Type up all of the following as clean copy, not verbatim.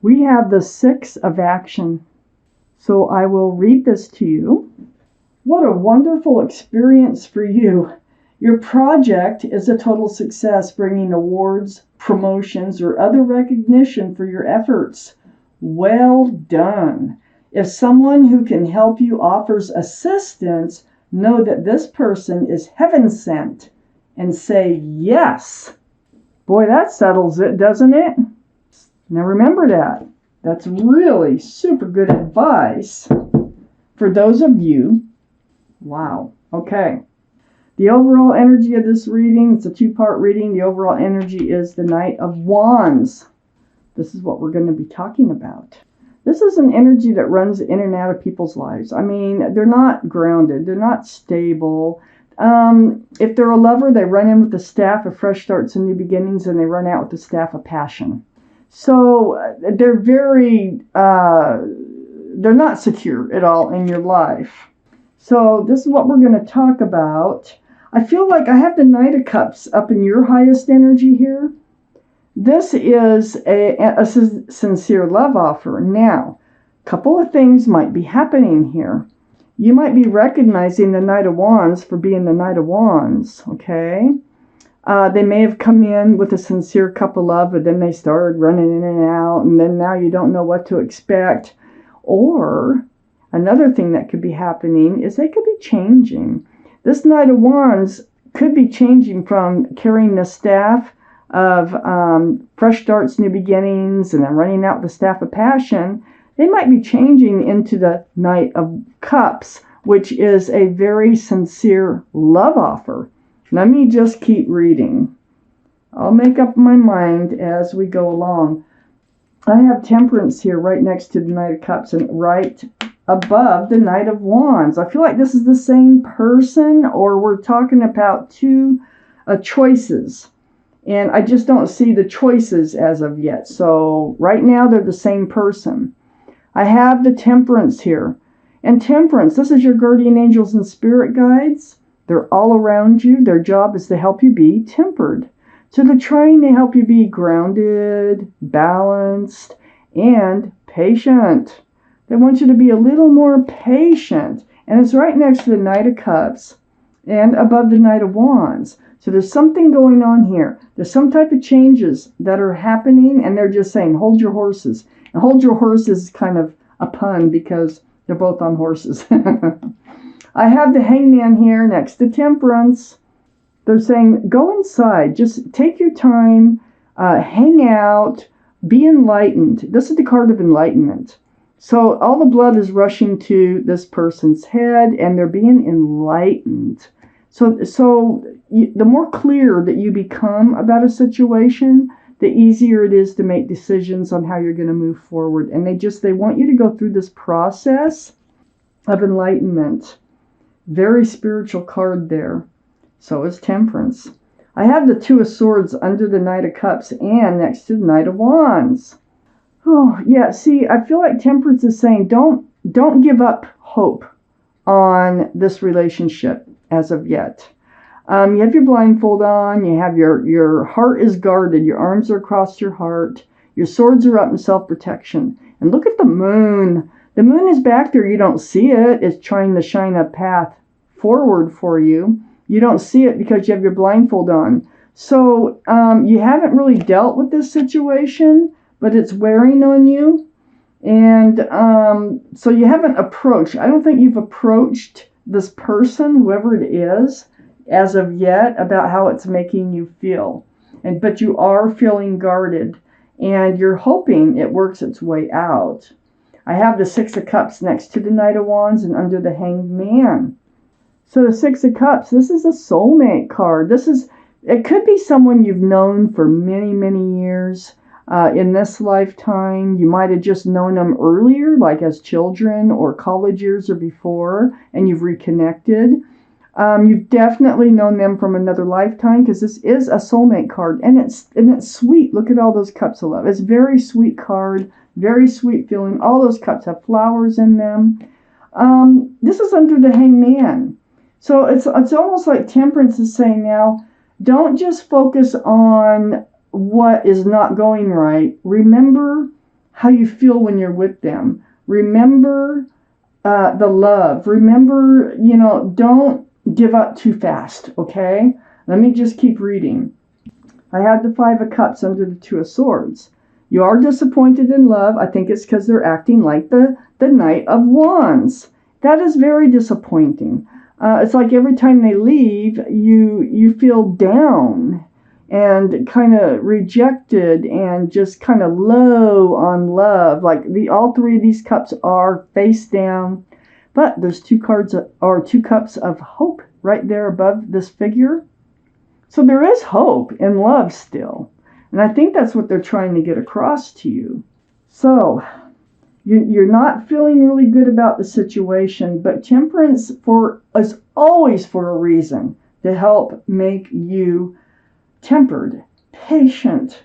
We have the Six of Action. So I will read this to you. What a wonderful experience for you. Your project is a total success, bringing awards, promotions, or other recognition for your efforts. Well done. If someone who can help you offers assistance, know that this person is heaven sent and say yes. Boy, that settles it, doesn't it? Now remember that. That's really super good advice for those of you. Wow. Okay. The overall energy of this reading, it's a two-part reading. The overall energy is the Knight of Wands. This is what we're going to be talking about. This is an energy that runs in and out of people's lives. I mean, they're not grounded. They're not stable. If they're a lover, they run in with the staff of fresh starts and new beginnings, and they run out with the staff of passion. So they're they're not secure at all in your life. So this is what we're going to talk about. I feel like I have the Knight of Cups up in your highest energy here. This is a sincere love offer. Now, a couple of things might be happening here. You might be recognizing the Knight of Wands for being the Knight of Wands, okay? They may have come in with a sincere cup of love, but then they started running in and out, and then now you don't know what to expect. Or another thing that could be happening is they could be changing. This Knight of Wands could be changing from carrying the staff of fresh starts, new beginnings, and then running out the staff of passion. They might be changing into the Knight of Cups, which is a very sincere love offer. Let me just keep reading. I'll make up my mind as we go along. I have Temperance here right next to the Knight of Cups and right above the Knight of Wands. I feel like this is the same person, or we're talking about two choices. And I just don't see the choices as of yet. So right now they're the same person. I have the Temperance here. And Temperance, this is your guardian angels and spirit guides. They're all around you. Their job is to help you be tempered. So they're trying to help you be grounded, balanced, and patient. They want you to be a little more patient. And it's right next to the Knight of Cups and above the Knight of Wands. So there's something going on here. There's some type of changes that are happening, and they're just saying, hold your horses. And hold your horses is kind of a pun because they're both on horses. I have the Hangman here next to Temperance. They're saying, go inside. Just take your time. Hang out. Be enlightened. This is the card of enlightenment. So all the blood is rushing to this person's head, and they're being enlightened. So the more clear that you become about a situation, the easier it is to make decisions on how you're going to move forward. And they want you to go through this process of enlightenment. Very spiritual card there. So is Temperance. I have the Two of Swords under the Knight of Cups and next to the Knight of Wands. Oh, yeah, see, I feel like Temperance is saying don't give up hope on this relationship as of yet. You have your blindfold on, you have your heart is guarded, your arms are across your heart, your swords are up in self-protection. And look at the moon. The moon is back there, you don't see it. It's trying to shine a path forward for you. You don't see it because you have your blindfold on. So you haven't really dealt with this situation, but it's wearing on you. And so you haven't approached. I don't think you've approached this person, whoever it is, as of yet, about how it's making you feel. But you are feeling guarded, and you're hoping it works its way out. I have the Six of Cups next to the Knight of Wands and under the Hanged Man. So the Six of Cups, this is a soulmate card. It could be someone you've known for many, many years. In this lifetime, you might have just known them earlier, like as children or college years or before, and you've reconnected. You've definitely known them from another lifetime, because this is a soulmate card, and it's sweet. Look at all those cups of love. It's a very sweet card, very sweet feeling. All those cups have flowers in them. This is under the Hanged Man. So it's almost like Temperance is saying now, don't just focus on what is not going right. Remember how you feel when you're with them. Remember the love. Remember, don't give up too fast, okay? Let me just keep reading. I have the Five of Cups under the Two of Swords. You are disappointed in love. I think it's because they're acting like the Knight of Wands. That is very disappointing. It's like every time they leave, you feel down and kind of rejected and just kind of low on love. Like all three of these cups are face down, but there's two cups of hope right there above this figure. So there is hope in love still. And I think that's what they're trying to get across to you. So you're not feeling really good about the situation, but Temperance is always for a reason to help make you tempered, patient.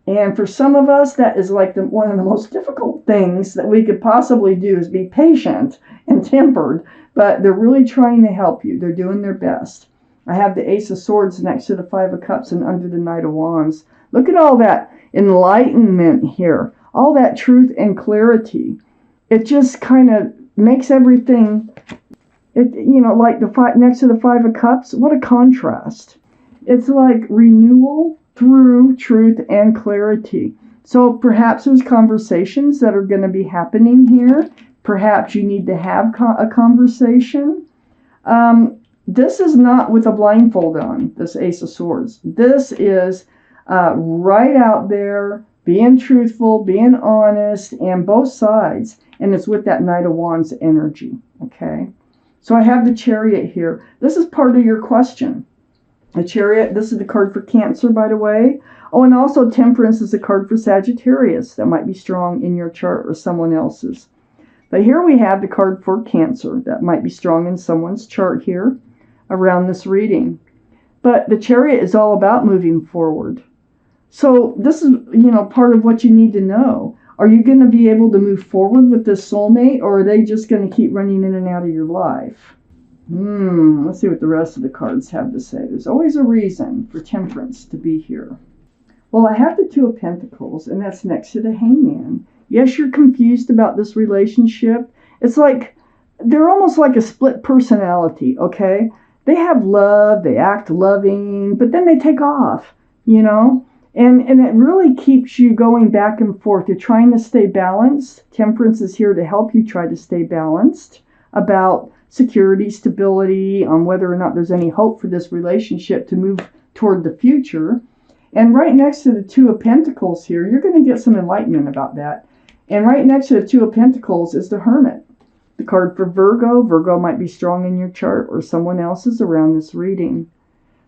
And for some of us, that is like one of the most difficult things that we could possibly do is be patient and tempered. But they're really trying to help you. They're doing their best. I have the Ace of Swords next to the Five of Cups and under the Knight of Wands. Look at all that enlightenment here, all that truth and clarity. It just kind of makes everything, like next to the Five of Cups, what a contrast. It's like renewal through truth and clarity. So perhaps there's conversations that are going to be happening here. Perhaps you need to have a conversation. This is not with a blindfold on, this Ace of Swords. This is right out there, being truthful, being honest, and both sides. And it's with that Knight of Wands energy, okay? So I have the Chariot here. This is part of your question. The Chariot, this is the card for Cancer, by the way. Oh, and also Temperance is a card for Sagittarius. That might be strong in your chart or someone else's. But here we have the card for Cancer. That might be strong in someone's chart here around this reading. But the Chariot is all about moving forward. So this is, part of what you need to know. Are you going to be able to move forward with this soulmate, or are they just going to keep running in and out of your life? Let's see what the rest of the cards have to say. There's always a reason for Temperance to be here. Well, I have the Two of Pentacles, and that's next to the Hangman. Yes, you're confused about this relationship. It's like they're almost like a split personality, okay? They have love, they act loving, but then they take off, And it really keeps you going back and forth. You're trying to stay balanced. Temperance is here to help you try to stay balanced about security, stability, on whether or not there's any hope for this relationship to move toward the future. And right next to the Two of Pentacles here, you're going to get some enlightenment about that. And right next to the Two of Pentacles is the Hermit, the card for Virgo. Virgo might be strong in your chart or someone else's around this reading.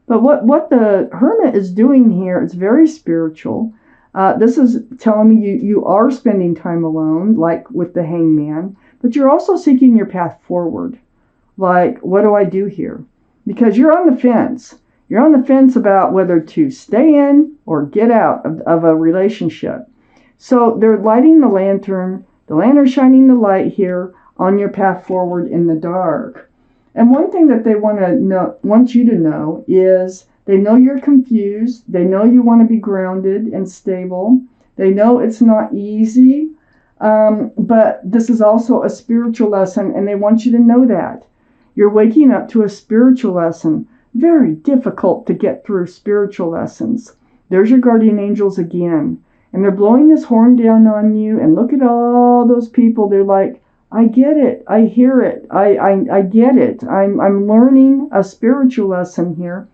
But what the Hermit is doing here is very spiritual. This is telling me you are spending time alone, like with the Hangman, but you're also seeking your path forward. Like, what do I do here? Because you're on the fence. You're on the fence about whether to stay in or get out of a relationship. So they're lighting the lantern shining the light here on your path forward in the dark. And one thing that they want you to know is they know you're confused. They know you want to be grounded and stable. They know it's not easy, but this is also a spiritual lesson, and they want you to know that. You're waking up to a spiritual lesson. Very difficult to get through spiritual lessons. There's your guardian angels again, and they're blowing this horn down on you, and look at all those people. They're like, I get it. I hear it. I get it. I'm learning a spiritual lesson here.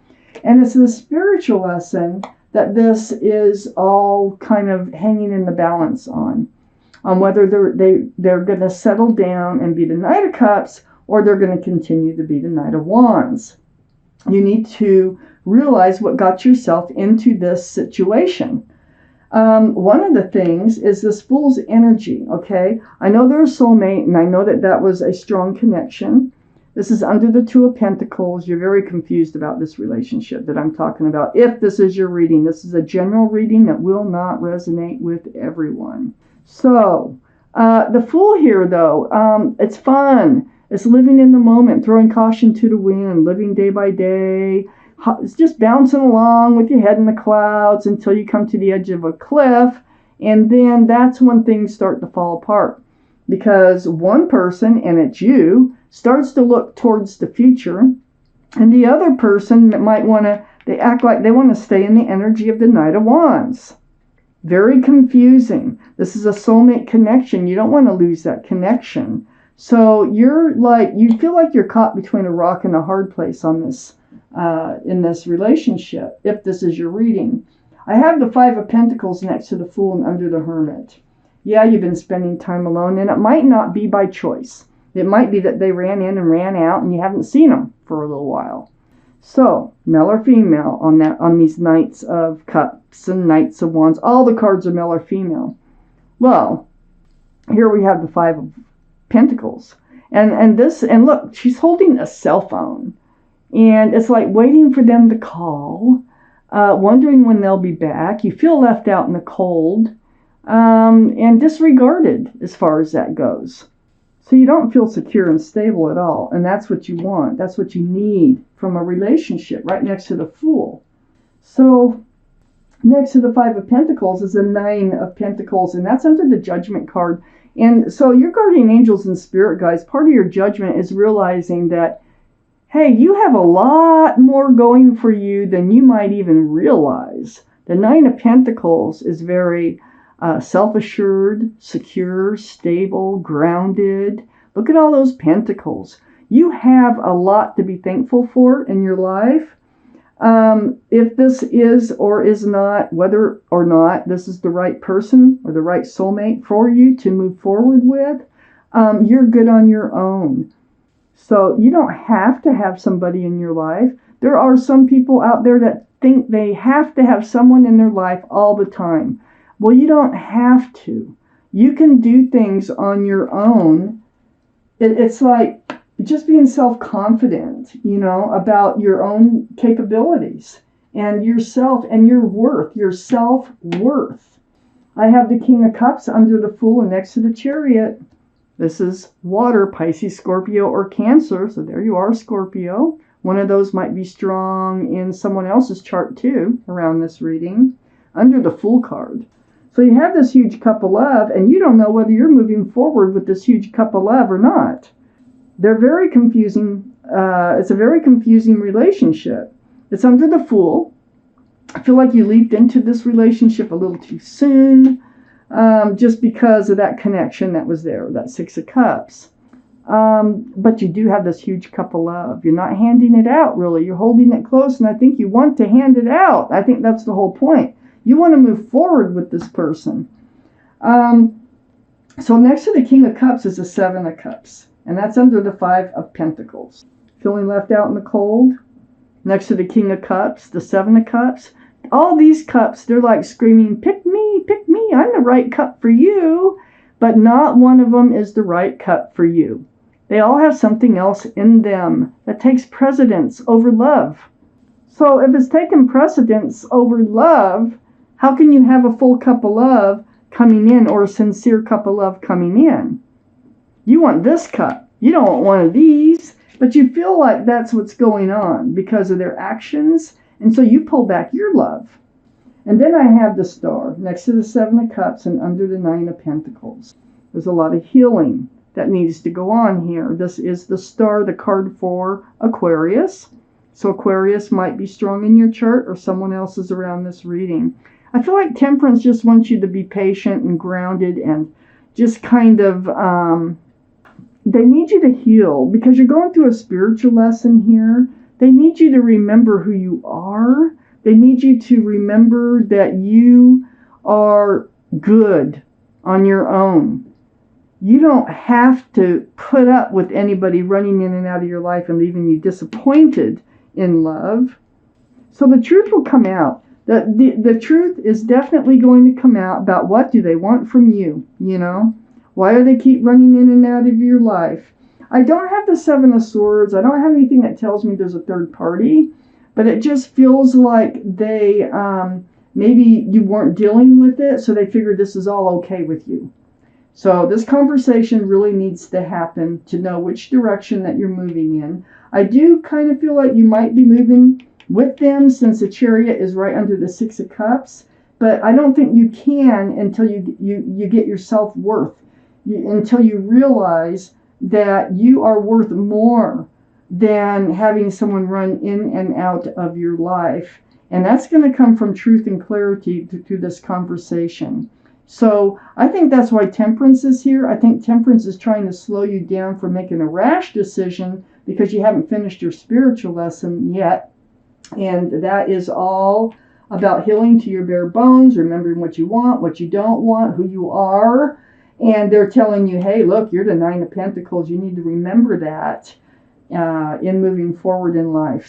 And it's the spiritual lesson that this is all kind of hanging in the balance on whether they're going to settle down and be the Knight of Cups, or they're going to continue to be the Knight of Wands. You need to realize what got yourself into this situation. One of the things is this Fool's energy, okay? I know they're a soulmate, and I know that was a strong connection. This is under the Two of Pentacles. You're very confused about this relationship that I'm talking about. If this is your reading, this is a general reading that will not resonate with everyone. So, the Fool here, though, it's fun. It's living in the moment, throwing caution to the wind, living day by day. It's just bouncing along with your head in the clouds until you come to the edge of a cliff And then that's when things start to fall apart. Because one person, and it's you, starts to look towards the future, and the other person might want to, they act like they want to stay in the energy of the Knight of Wands. Very confusing. This is a soulmate connection. You don't want to lose that connection. So you're like, you feel like you're caught between a rock and a hard place on this, in this relationship, if this is your reading. I have the Five of Pentacles next to the Fool and under the Hermit. Yeah, you've been spending time alone, and it might not be by choice. It might be that they ran in and ran out, and you haven't seen them for a little while. So, male or female on these Knights of Cups and Knights of Wands. All the cards are male or female. Well, here we have the Five of Pentacles, and look, she's holding a cell phone, and it's like waiting for them to call, wondering when they'll be back. You feel left out in the cold, and disregarded as far as that goes. So you don't feel secure and stable at all, and that's what you want. That's what you need from a relationship, right next to the Fool. So next to the Five of Pentacles is a Nine of Pentacles, and that's under the Judgment card. And so your guardian angels and spirit guides, part of your judgment is realizing that, hey, you have a lot more going for you than you might even realize. The Nine of Pentacles is very self-assured, secure, stable, grounded. Look at all those pentacles. You have a lot to be thankful for in your life. If this is or is not, whether or not this is the right person or the right soulmate for you to move forward with, you're good on your own. So you don't have to have somebody in your life. There are some people out there that think they have to have someone in their life all the time. Well, you don't have to. You can do things on your own. It's like just being self-confident, about your own capabilities and yourself and your worth, your self-worth. I have the King of Cups under the Fool and next to the Chariot. This is water, Pisces, Scorpio, or Cancer. So there you are, Scorpio. One of those might be strong in someone else's chart too around this reading. Under the Fool card. So you have this huge cup of love, and you don't know whether you're moving forward with this huge cup of love or not. They're very confusing. It's a very confusing relationship. It's under the Fool. I feel like you leaped into this relationship a little too soon, just because of that connection that was there, that Six of Cups. But you do have this huge cup of love. You're not handing it out, really. You're holding it close, and I think you want to hand it out. I think that's the whole point. You want to move forward with this person. So next to the King of Cups is the Seven of Cups. And that's under the Five of Pentacles. Feeling left out in the cold? Next to the King of Cups, the Seven of Cups. All these cups, they're like screaming, pick me, I'm the right cup for you. But not one of them is the right cup for you. They all have something else in them that takes precedence over love. So if it's taken precedence over love, how can you have a full cup of love coming in or a sincere cup of love coming in? You want this cup. You don't want one of these, but you feel like that's what's going on because of their actions, and so you pull back your love. And then I have the Star next to the Seven of Cups and under the Nine of Pentacles. There's a lot of healing that needs to go on here. This is the Star, the card for Aquarius. So Aquarius might be strong in your chart or someone else is around this reading. I feel like Temperance just wants you to be patient and grounded and just kind of, they need you to heal because you're going through a spiritual lesson here. They need you to remember who you are. They need you to remember that you are good on your own. You don't have to put up with anybody running in and out of your life and leaving you disappointed in love. So the truth will come out. The truth is definitely going to come out about what do they want from you, Why do they keep running in and out of your life? I don't have the Seven of Swords. I don't have anything that tells me there's a third party, but it just feels like they, maybe you weren't dealing with it, so they figured this is all okay with you. So this conversation really needs to happen to know which direction that you're moving in. I do kind of feel like you might be moving with them since the Chariot is right under the Six of Cups. but I don't think you can until you get your self-worth, until you realize that you are worth more than having someone run in and out of your life. And that's going to come from truth and clarity through this conversation. So I think that's why temperance is here. I think temperance is trying to slow you down from making a rash decision because you haven't finished your spiritual lesson yet. And that is all about healing to your bare bones, remembering what you want, what you don't want, who you are. And they're telling you, hey, look, you're the Nine of Pentacles. You need to remember that in moving forward in life.